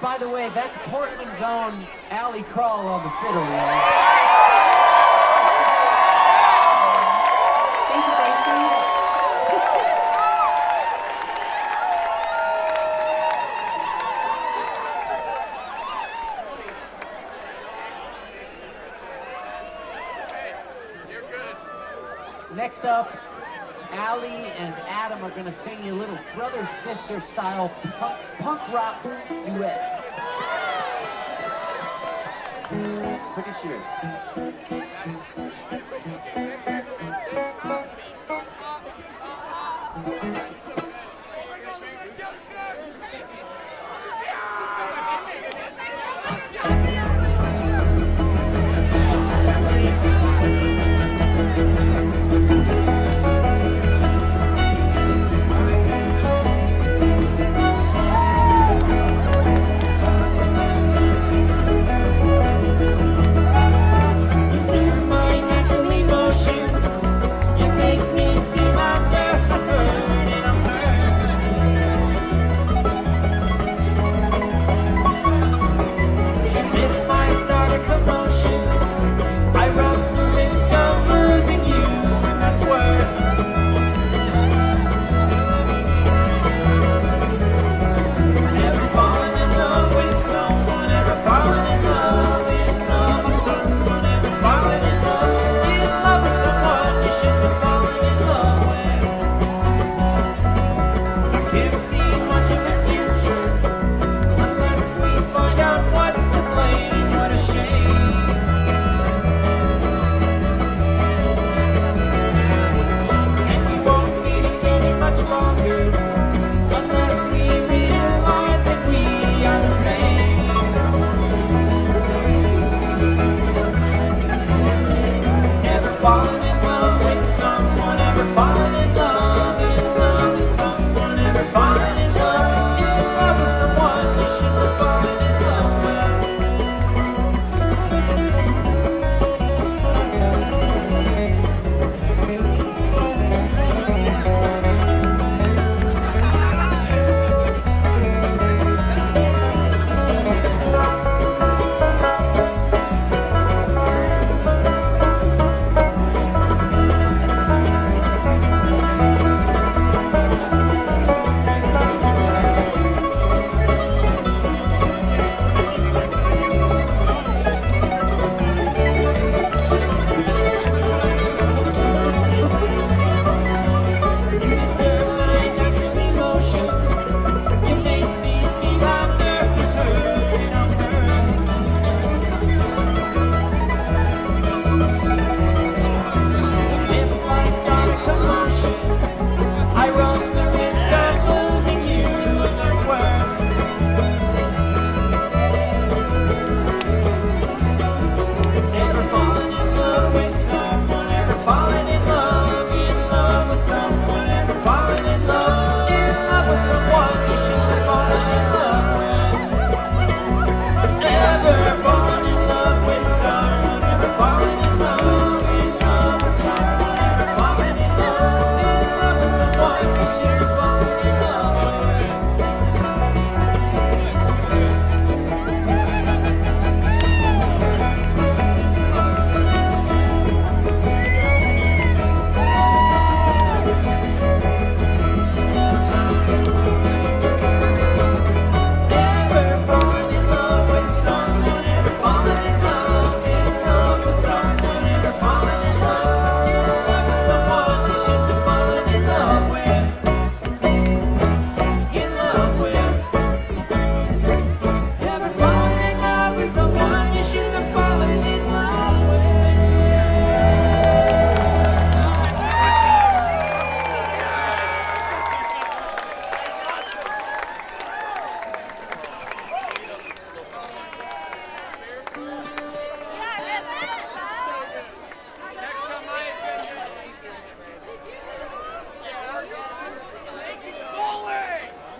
By the way, that's Portland's own Alley Crawl on the fiddle, y'all. Thank you, Gracie. Next up, Allie and Adam are going to sing you a little brother-sister style punk rock duet. Pretty sure.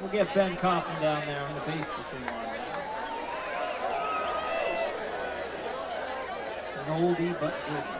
We'll get Ben Kaufman down there on the bass to sing on that. An oldie but goodie.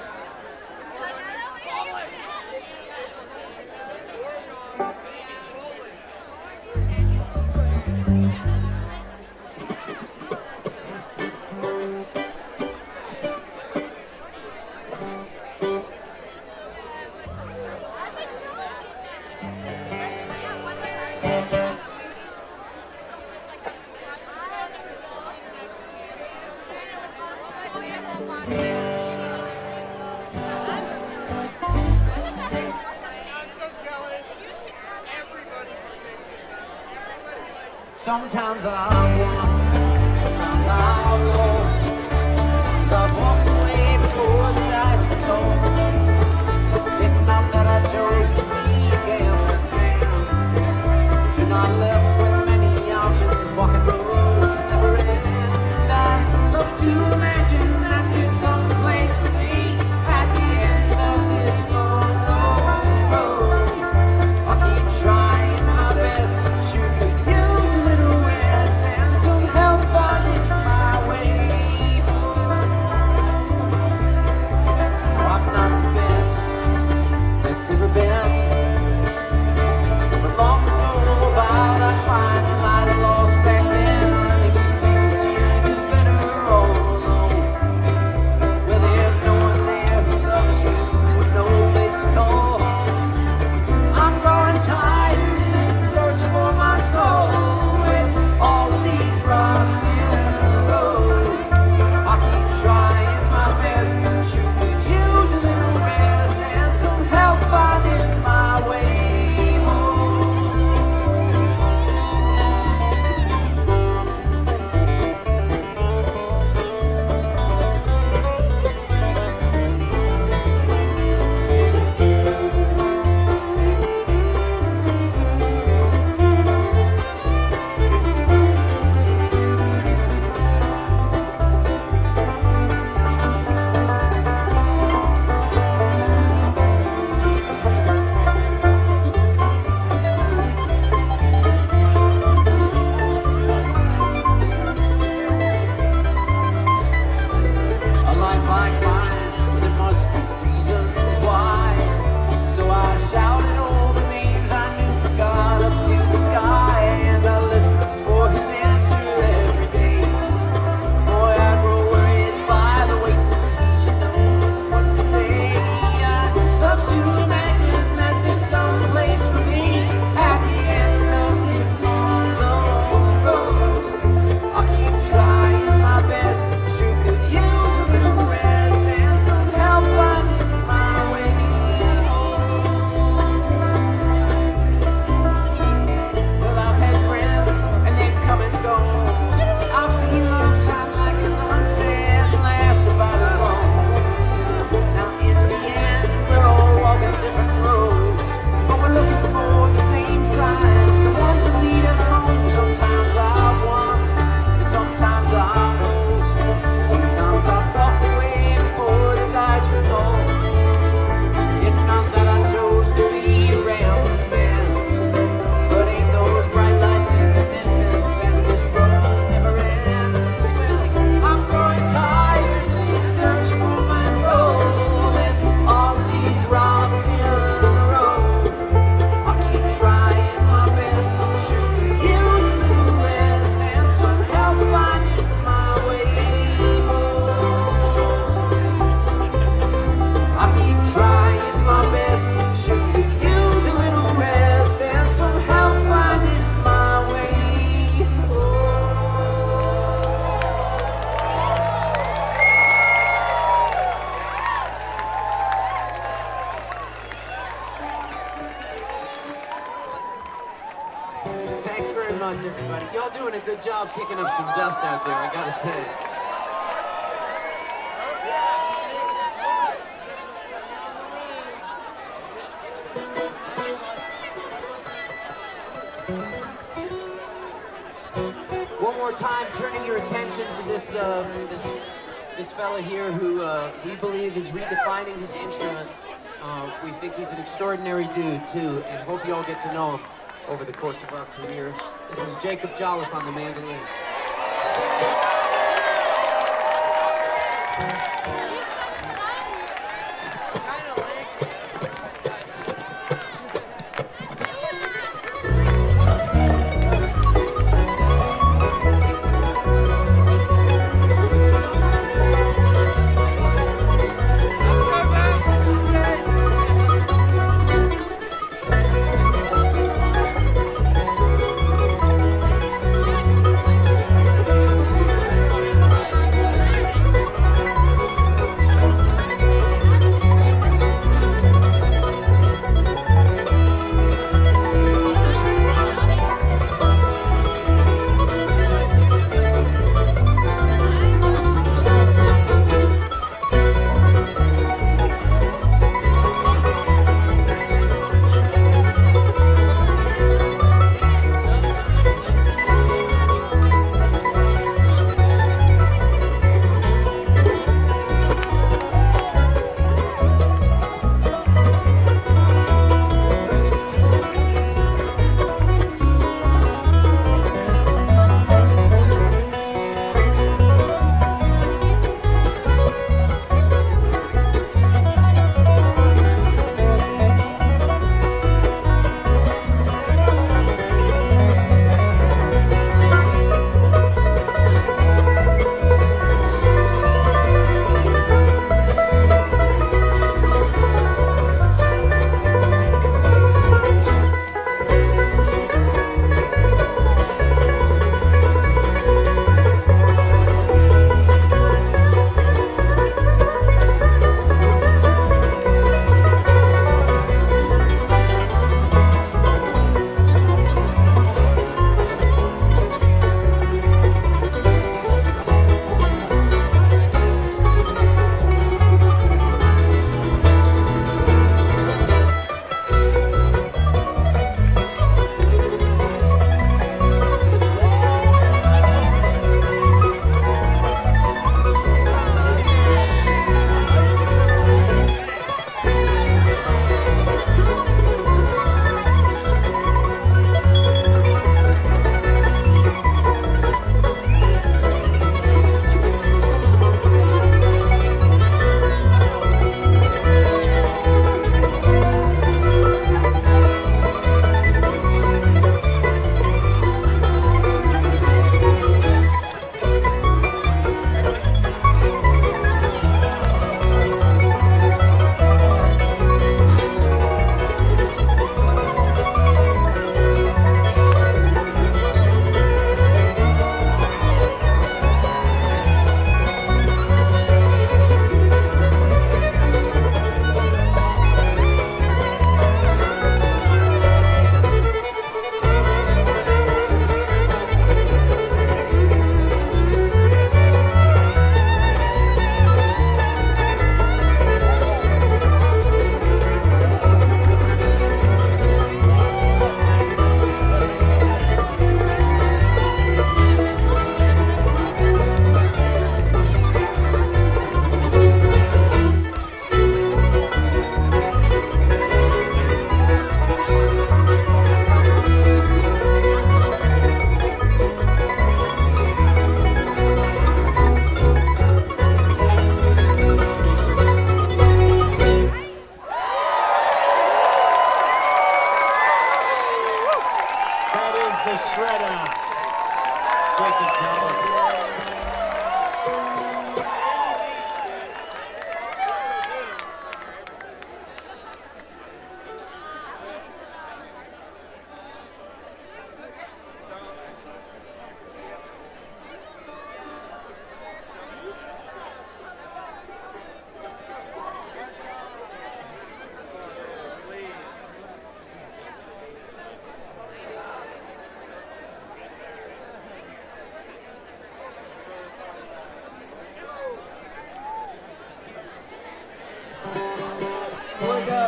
Sometimes I've won, sometimes I've lost, sometimes I've walked away before the dice were told. It's not that I chose to be a gambling man, but you're not left with many options, walking the roads that never end. I love to imagine that there's some place for me at the end of this long, long road. I'll keep trying my best, sure could use a little rest and some help finding my way home. No, I'm not the best that's ever been, but long ago vowed I'd find the light I lost back then. And you think that you do better all alone. Well, there's no one there who loves you with no place to go. I'm growing tired in this search for my soul, with all of these rocks in the road. I keep trying my best, sure could use a little rest and some help finding my way home. A life like mine, there must be reasons why. So I shouted all the names I knew from God up to the sky, and I listened for his answer every day. Boy, I grow worried by the way he should knows what to say. I'd love to imagine that there's some place for me at the end of this long, long road. I'll keep trying my best, I sure could use a little rest and some help finding my way home. Well, I've had friends and they've come and gone. I've seen love shine like a sunset and last about as long. Now in the end, we're all walking different roads, but we're looking for the same signs, the ones that lead us home. Sometimes I've won, and sometimes I've lost. Sometimes I've walked away before the dice were told. It's not that I chose to be a rambling man, but ain't those bright lights in the distance and this road never ends. Well, I'm growing tired of this search for my soul, with all of these rocks in the road. I'll keep trying my best, sure could use a little rest and some help finding my way home. I keep trying my best, sure could use a little rest and some help finding my way home. Thanks very much, everybody. Y'all doing a good job kicking up some dust out there, I gotta say. One more time, turning your attention to this fella here who we believe is redefining his instrument. We think he's an extraordinary dude too, and hope you all get to know him over the course of our career. This is Jacob Jolliffe on the mandolin.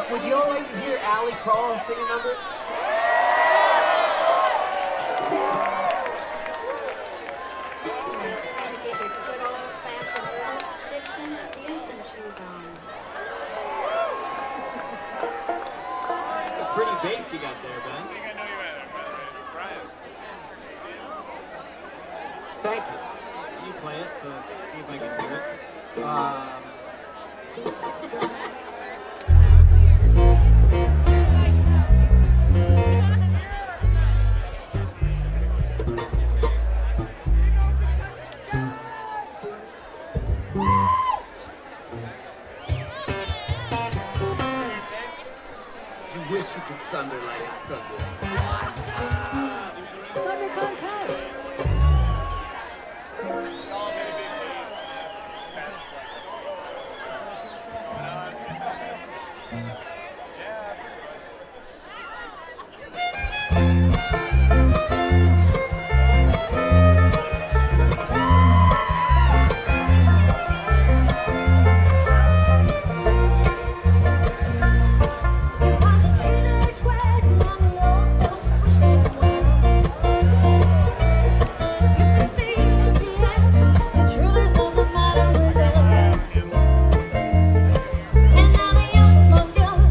Would you all like to hear Allie Crawl sing a number? Time to get your good old-fashioned fiction dancing shoes on. It's a pretty bass you got there, Ben. Thank you. You play it, so see if I can do it. You wish you could thunder like I thunder. Thunder contest! It was a teenage wedding and the old folks wished them well. You could see in the air the truth of the matter was there. And now the young most young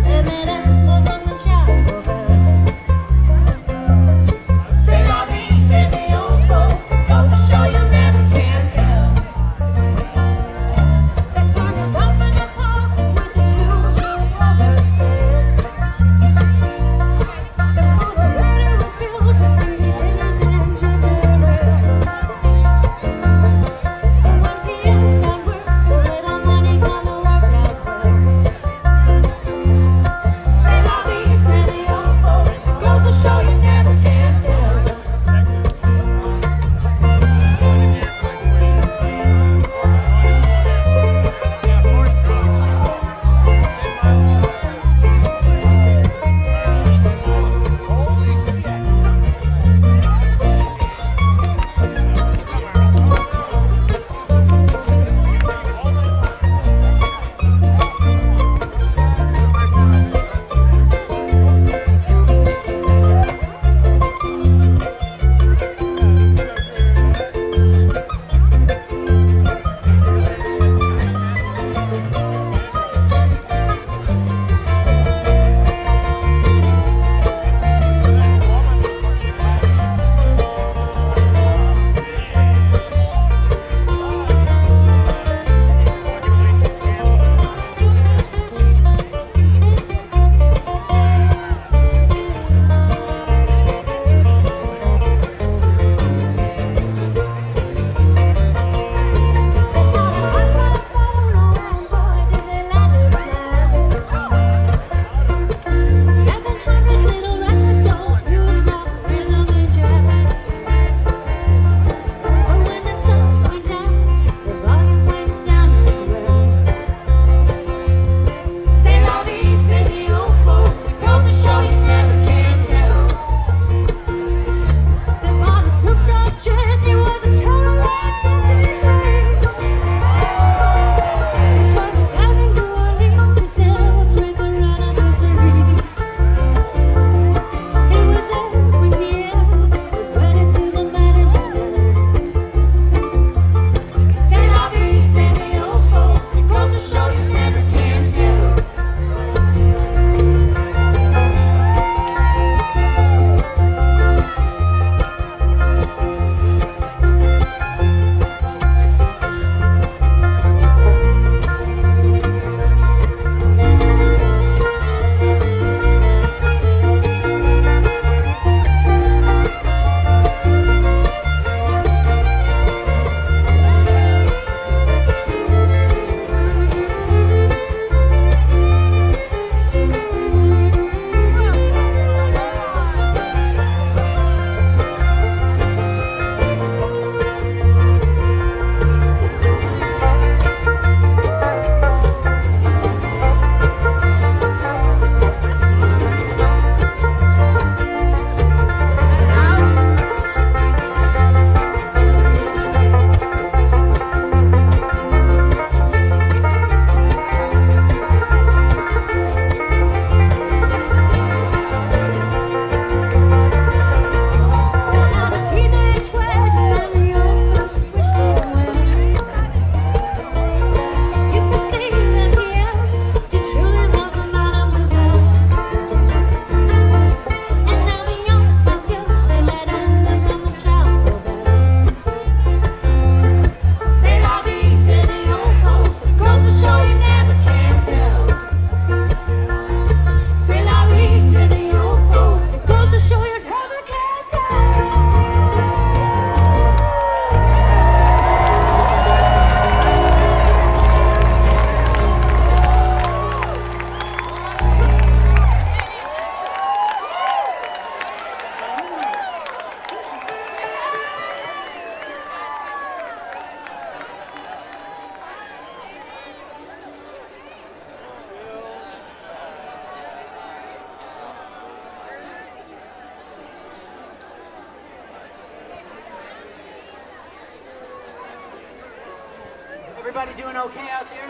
Everybody doing okay out there?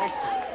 Excellent.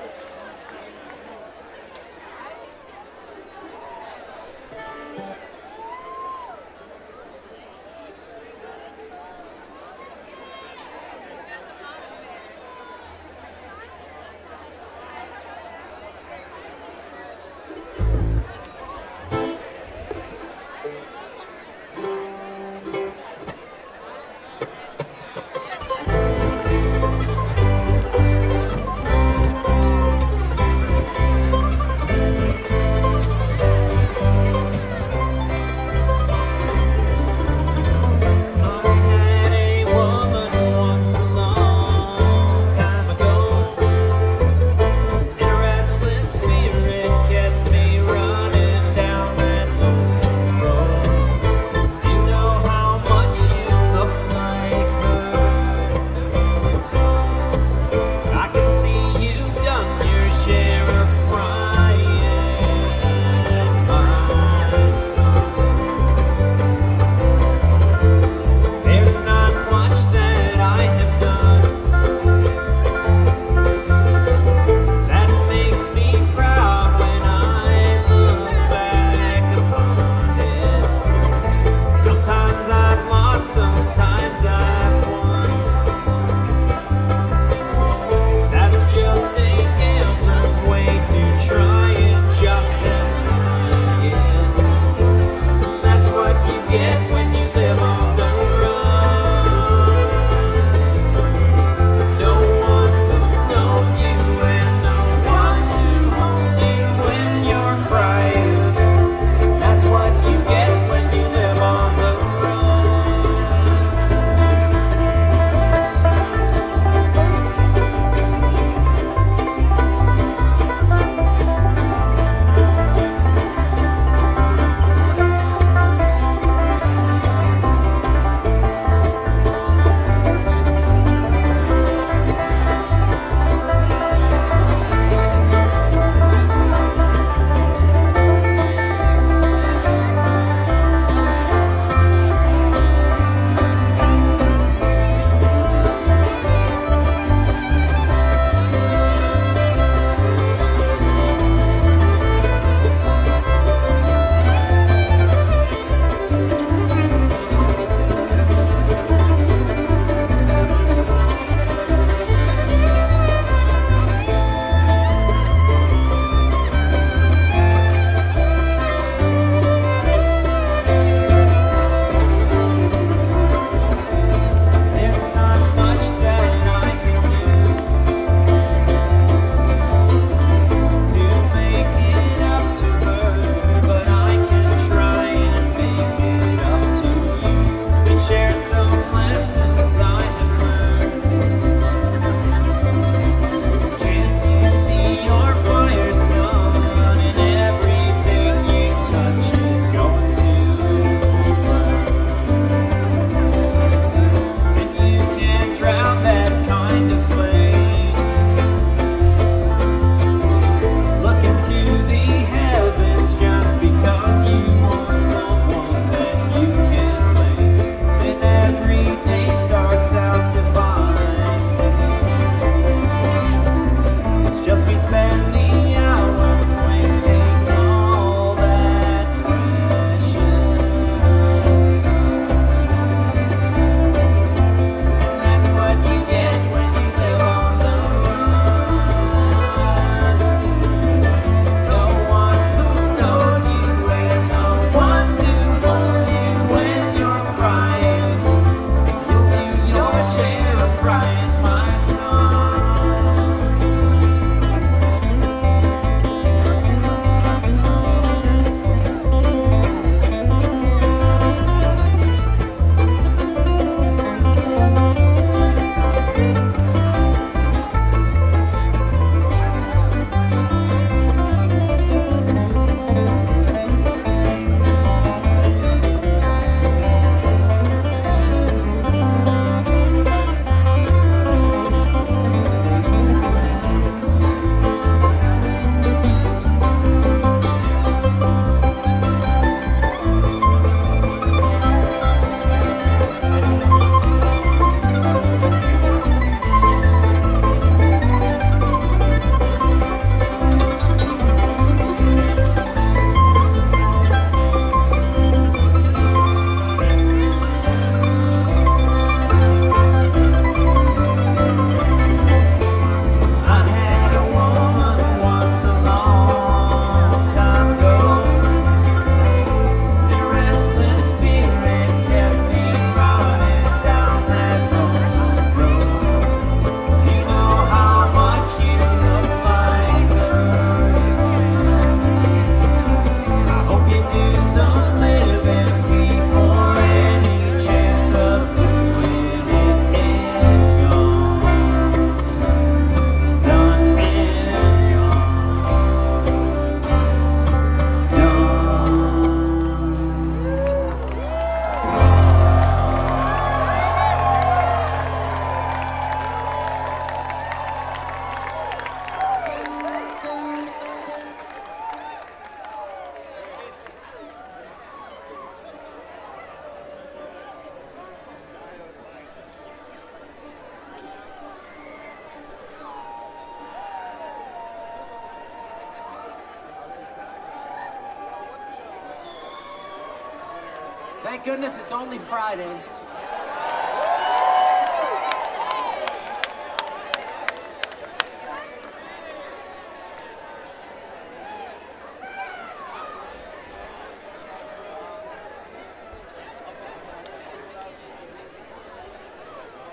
Thank goodness it's only Friday.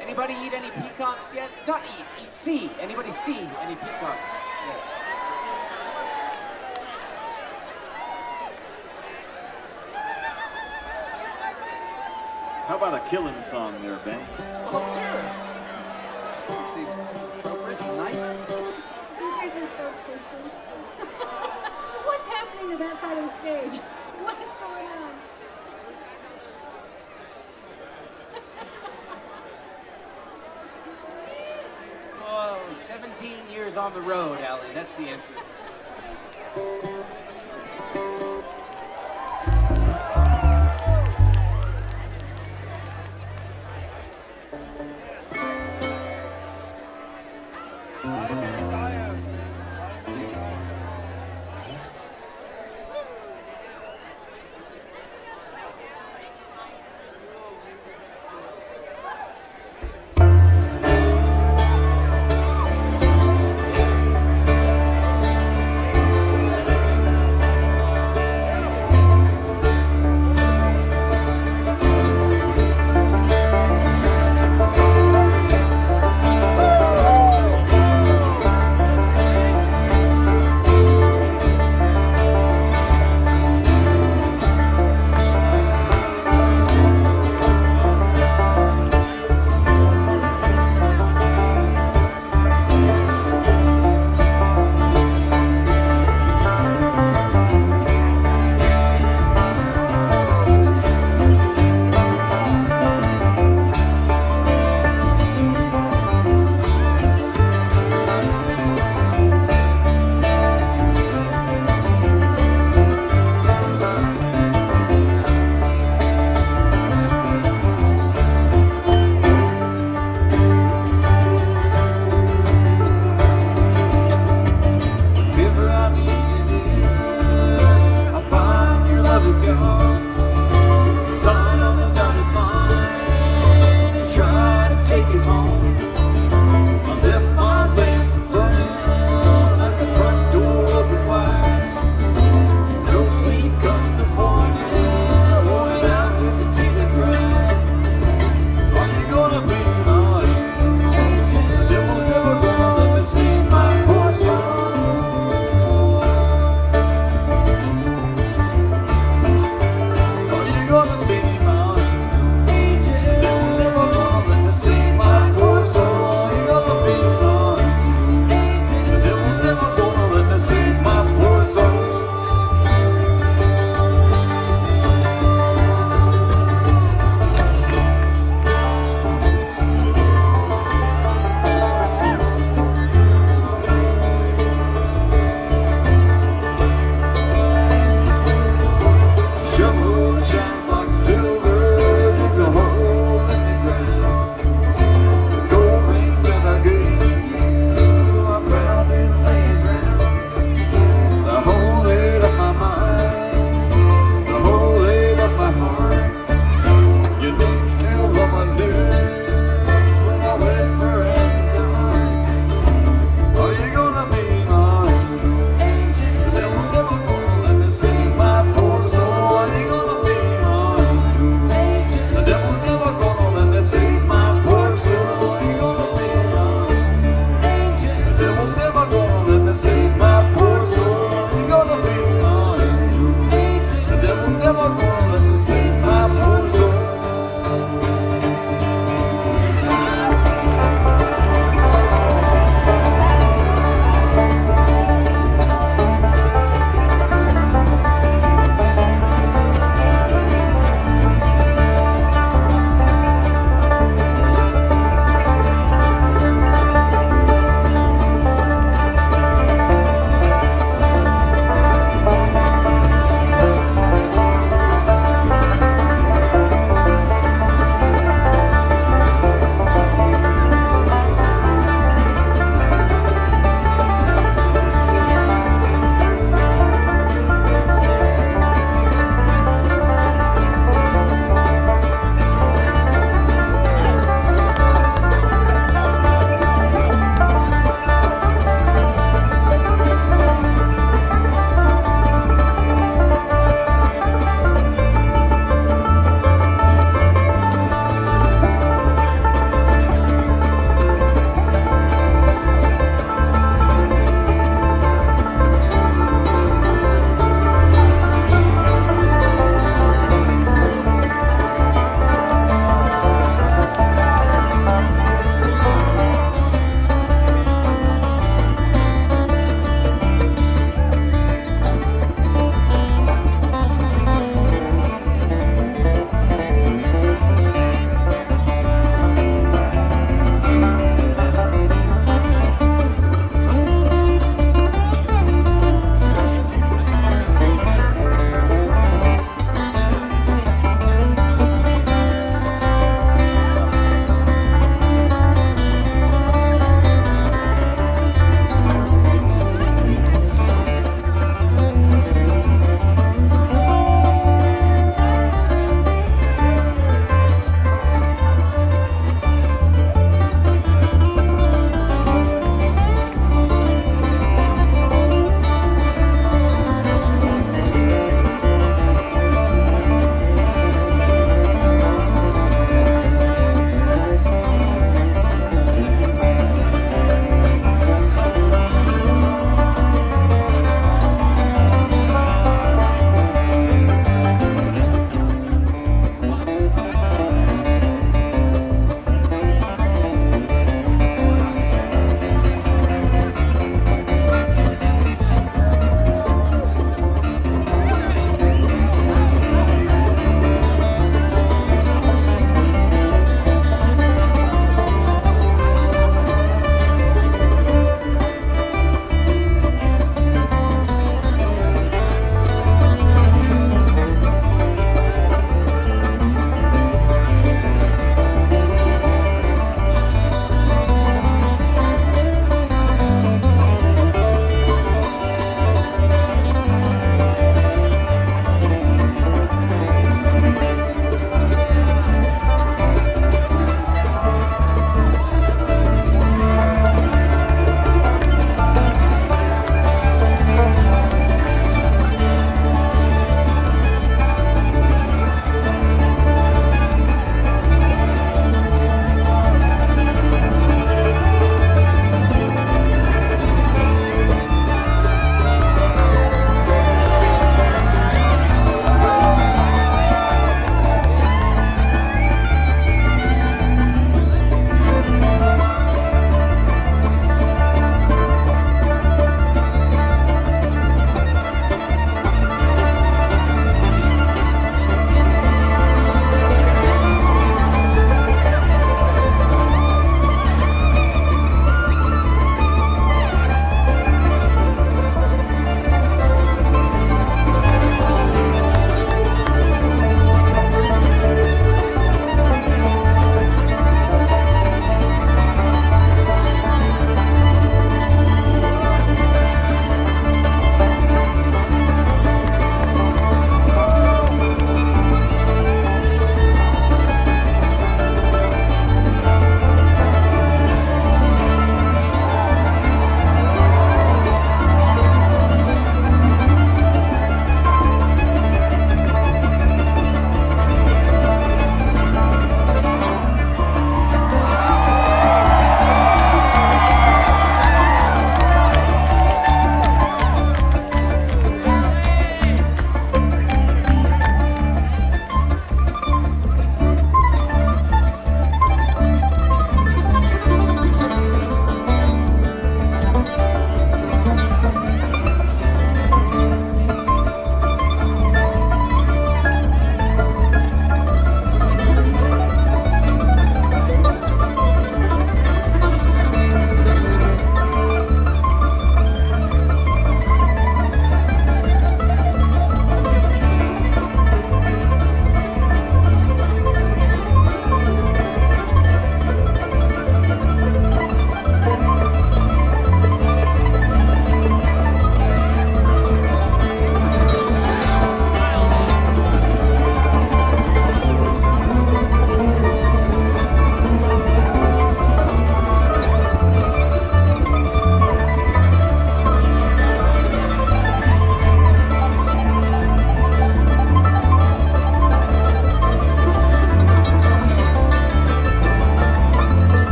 Anybody eat any peacocks yet? Not eat see. Anybody see any peacocks? Yeah. How about a killing song there, Ben? Oh, sure. Seems appropriate and nice. You guys are so twisted. What's happening to that side of the stage? What is going on? Oh, 17 years on the road, Allie. That's the answer.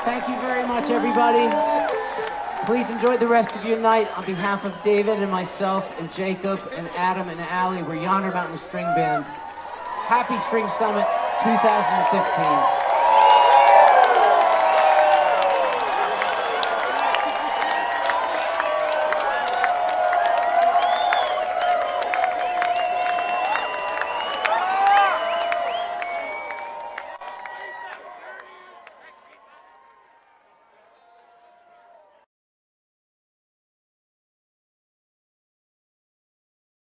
Thank you very much, everybody. Please enjoy the rest of your night. On behalf of David and myself and Jacob and Adam and Allie, we're Yonder Mountain String Band. Happy String Summit 2015.